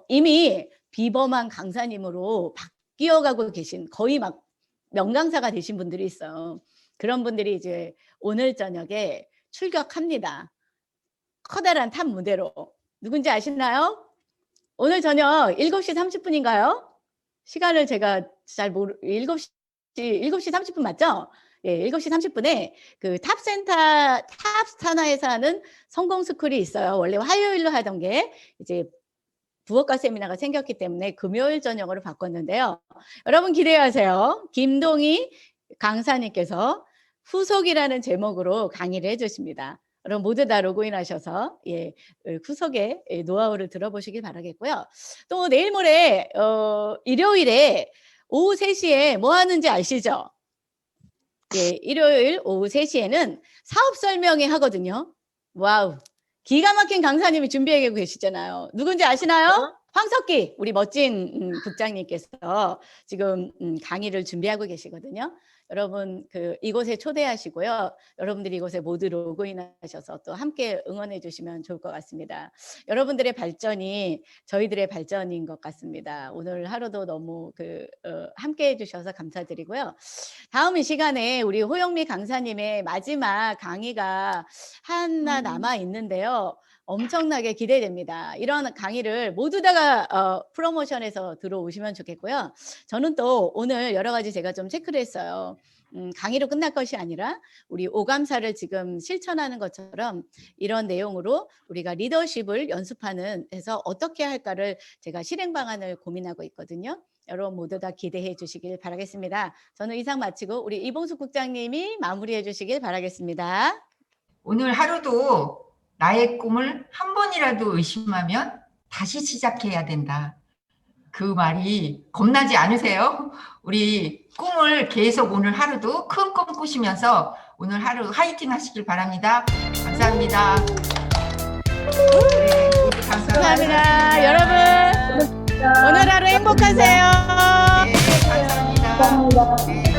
이미 비범한 강사님으로 바뀌어가고 계신 거의 막 명강사가 되신 분들이 있어요. 그런 분들이 이제 오늘 저녁에 출격합니다. 커다란 탑 무대로. 누군지 아시나요? 오늘 저녁 7시 30분인가요? 시간을 제가 잘 7시 30분 맞죠? 예, 7시 30분에 그 탑센터, 탑스타나에서 하는 성공 스쿨이 있어요. 원래 화요일로 하던 게 이제 부업과 세미나가 생겼기 때문에 금요일 저녁으로 바꿨는데요. 여러분 기대하세요. 김동희 강사님께서 후속이라는 제목으로 강의를 해주십니다. 여러분 모두 다 로그인하셔서 후속의 노하우를 들어보시길 바라겠고요. 또 내일 모레 일요일에 오후 3시에 뭐 하는지 아시죠? 예, 일요일 오후 3시에는 사업 설명회 하거든요. 와우. 기가 막힌 강사님이 준비해 계시잖아요. 누군지 아시나요? 황석기, 우리 멋진 국장님께서 지금 강의를 준비하고 계시거든요. 여러분 이곳에 초대하시고요. 여러분들이 이곳에 모두 로그인하셔서 또 함께 응원해 주시면 좋을 것 같습니다. 여러분들의 발전이 저희들의 발전인 것 같습니다. 오늘 하루도 너무 함께 해주셔서 감사드리고요. 다음 이 시간에 우리 호영미 강사님의 마지막 강의가 하나 남아 있는데요. 엄청나게 기대됩니다. 이런 강의를 모두 다가 프로모션에서 들어오시면 좋겠고요. 저는 또 오늘 여러 가지 제가 좀 체크를 했어요. 강의로 끝날 것이 아니라 우리 오감사를 지금 실천하는 것처럼 이런 내용으로 우리가 리더십을 연습하는 해서 어떻게 할까를 제가 실행 방안을 고민하고 있거든요. 여러분 모두 다 기대해 주시길 바라겠습니다. 저는 이상 마치고 우리 이봉숙 국장님이 마무리해 주시길 바라겠습니다. 오늘 하루도 나의 꿈을 한 번이라도 의심하면 다시 시작해야 된다. 그 말이 겁나지 않으세요? 우리 꿈을 계속 오늘 하루도 큰 꿈 꾸시면서 오늘 하루 화이팅 하시길 바랍니다. 감사합니다. 네, 모두 감사합니다. 감사합니다. 여러분 오늘 하루 행복하세요. 네. 감사합니다. 네.